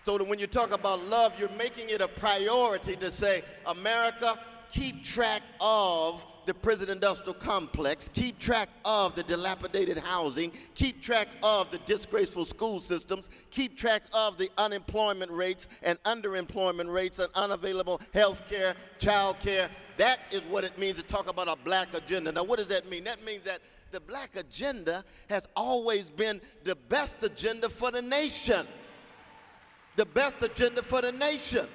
So that when you talk about love, you're making it a priority to say, America, keep track of the prison industrial complex, keep track of the dilapidated housing, keep track of the disgraceful school systems, keep track of the unemployment rates and underemployment rates and unavailable health care, child care. That is what it means to talk about a black agenda. Now, what does that mean? That means that the black agenda has always been the best agenda for the nation. The best agenda for the nation.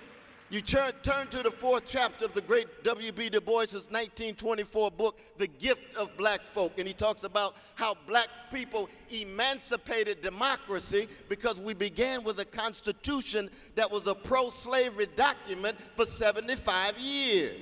You turn to the 4th chapter of the great W.B. Du Bois' 1924 book, The Gift of Black Folk, and he talks about how black people emancipated democracy because we began with a constitution that was a pro-slavery document for 75 years.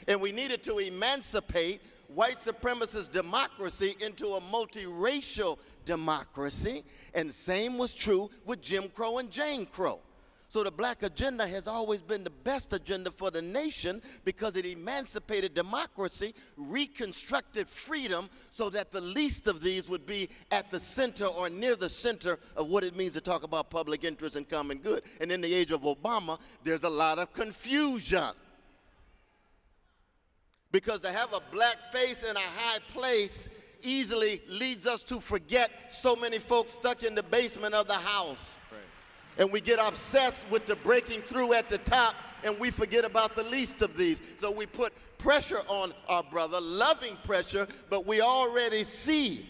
And we needed to emancipate white supremacist democracy into a multiracial democracy, and same was true with Jim Crow and Jane Crow. So the black agenda has always been the best agenda for the nation because it emancipated democracy, reconstructed freedom so that the least of these would be at the center or near the center of what it means to talk about public interest and common good. And in the age of Obama, there's a lot of confusion. Because to have a black face in a high place easily leads us to forget so many folks stuck in the basement of the house. And we get obsessed with the breaking through at the top, and we forget about the least of these. So we put pressure on our brother, loving pressure, but we already see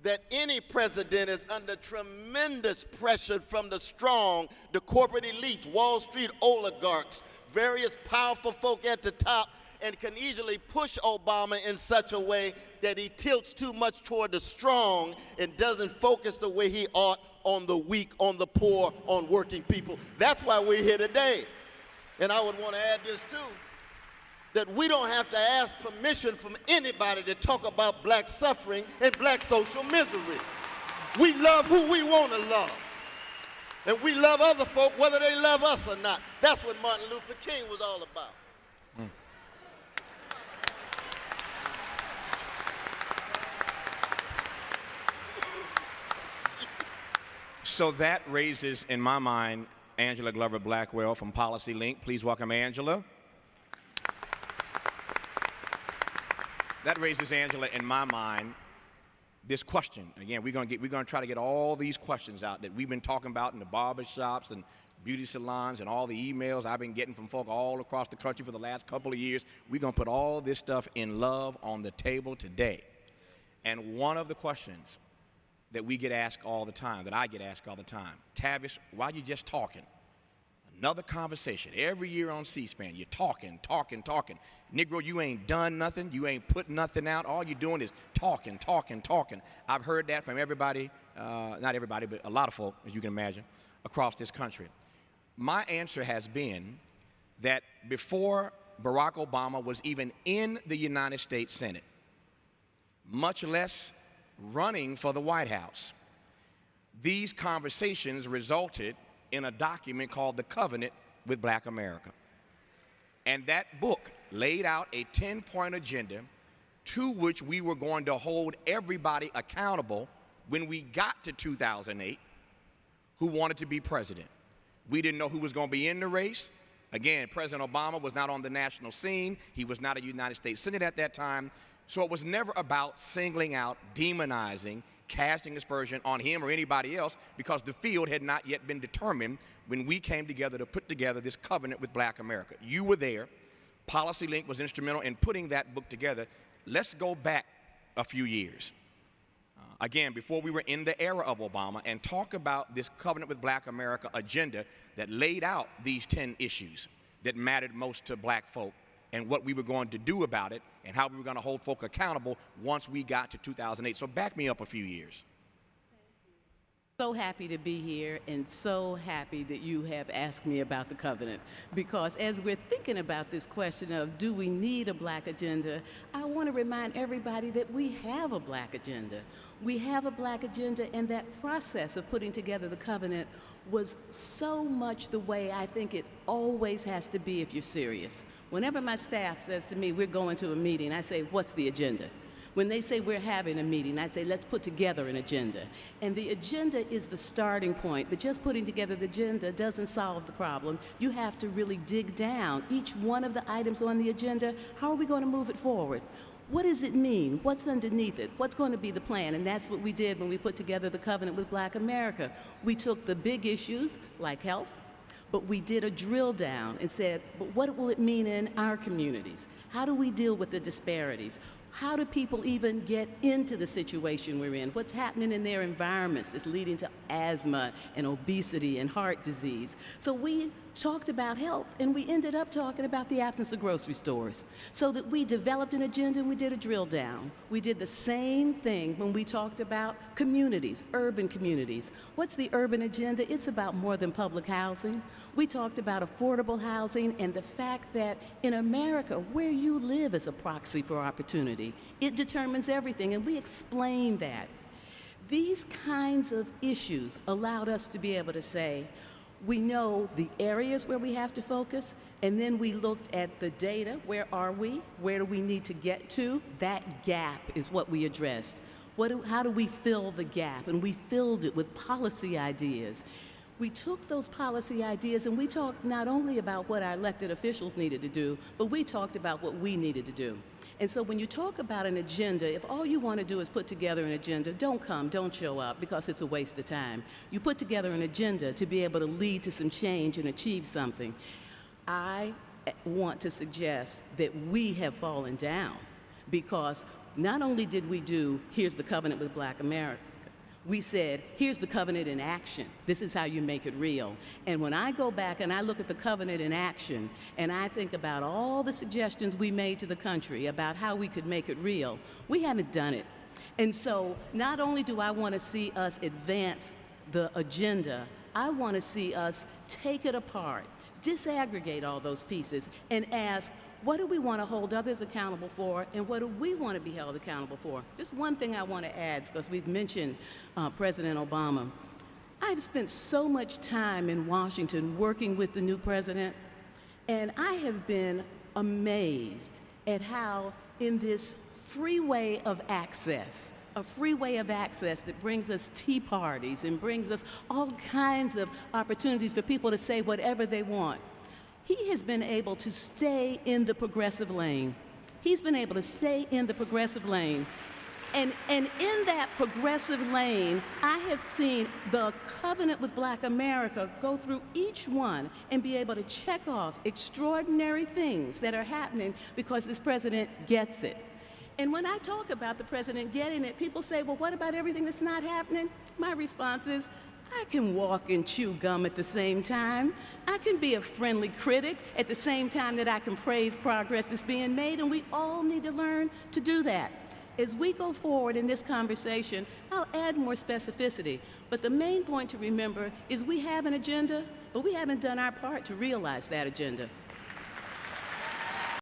that any president is under tremendous pressure from the strong, the corporate elites, Wall Street oligarchs, various powerful folk at the top, and can easily push Obama in such a way that he tilts too much toward the strong and doesn't focus the way he ought on the weak, on the poor, on working people. That's why we're here today. And I would want to add this too, that we don't have to ask permission from anybody to talk about black suffering and black social misery. We love who we want to love. And we love other folk whether they love us or not. That's what Martin Luther King was all about. So that raises, in my mind, Angela Glover Blackwell from Policy Link. Please welcome Angela. That raises, Angela, in my mind, this question. Again, we're going to try to get all these questions out that we've been talking about in the barber shops and beauty salons and all the emails I've been getting from folk all across the country for the last couple of years. We're going to put all this stuff in love on the table today. And one of the questions that we get asked all the time, that I get asked all the time, Tavis, why you just talking? Another conversation every year on C-SPAN. You're talking. Negro, you ain't done nothing. You ain't put nothing out. All you're doing is talking. I've heard that from everybody, not everybody, but a lot of folk, as you can imagine, across this country. My answer has been that before Barack Obama was even in the United States Senate, much less running for the White House, these conversations resulted in a document called The Covenant with Black America. And that book laid out a 10-point agenda to which we were going to hold everybody accountable when we got to 2008 who wanted to be president. We didn't know who was going to be in the race. Again, President Obama was not on the national scene. He was not a United States Senator at that time. So it was never about singling out, demonizing, casting aspersion on him or anybody else, because the field had not yet been determined when we came together to put together this covenant with Black America. You were there. Policy Link was instrumental in putting that book together. Let's go back a few years. Again, before we were in the era of Obama, and talk about this Covenant with Black America agenda that laid out these 10 issues that mattered most to black folk, and what we were going to do about it, and how we were going to hold folk accountable once we got to 2008. So back me up a few years. So happy to be here, and so happy that you have asked me about the covenant, because as we're thinking about this question of do we need a black agenda, I want to remind everybody that we have a black agenda. We have a black agenda, and that process of putting together the covenant was so much the way I think it always has to be if you're serious. Whenever my staff says to me, we're going to a meeting, I say, what's the agenda? When they say we're having a meeting, I say let's put together an agenda. And the agenda is the starting point, but just putting together the agenda doesn't solve the problem. You have to really dig down. Each one of the items on the agenda, how are we going to move it forward? What does it mean? What's underneath it? What's going to be the plan? And that's what we did when we put together the Covenant with Black America. We took the big issues like health, but we did a drill down and said, but what will it mean in our communities? How do we deal with the disparities? How do people even get into the situation we're in? What's happening in their environments that's leading to asthma and obesity and heart disease? So we talked about health, and we ended up talking about the absence of grocery stores. So that we developed an agenda and we did a drill down. We did the same thing when we talked about communities, urban communities. What's the urban agenda? It's about more than public housing. We talked about affordable housing and the fact that in America, where you live is a proxy for opportunity. It determines everything, and we explained that. These kinds of issues allowed us to be able to say, we know the areas where we have to focus, and then we looked at the data. Where are we? Where do we need to get to? That gap is what we addressed. How do we fill the gap? And we filled it with policy ideas. We took those policy ideas and we talked not only about what our elected officials needed to do, but we talked about what we needed to do. And so when you talk about an agenda, if all you want to do is put together an agenda, don't show up, because it's a waste of time. You put together an agenda to be able to lead to some change and achieve something. I want to suggest that we have fallen down, because not only did we do, here's the Covenant with Black America, we said, here's the covenant in action. This is how you make it real. And when I go back and I look at the covenant in action, and I think about all the suggestions we made to the country about how we could make it real, we haven't done it. And so not only do I want to see us advance the agenda, I want to see us take it apart, disaggregate all those pieces, and ask, what do we want to hold others accountable for, and what do we want to be held accountable for? Just one thing I want to add, because we've mentioned President Obama. I've spent so much time in Washington working with the new president, and I have been amazed at how in this freeway of access, a freeway of access that brings us tea parties and brings us all kinds of opportunities for people to say whatever they want, he has been able to stay in the progressive lane. He's been able to stay in the progressive lane. And in that progressive lane, I have seen the Covenant with Black America go through each one and be able to check off extraordinary things that are happening because this president gets it. And when I talk about the president getting it, people say, well, what about everything that's not happening? My response is, I can walk and chew gum at the same time. I can be a friendly critic at the same time that I can praise progress that's being made, and we all need to learn to do that. As we go forward in this conversation, I'll add more specificity, but the main point to remember is we have an agenda, but we haven't done our part to realize that agenda.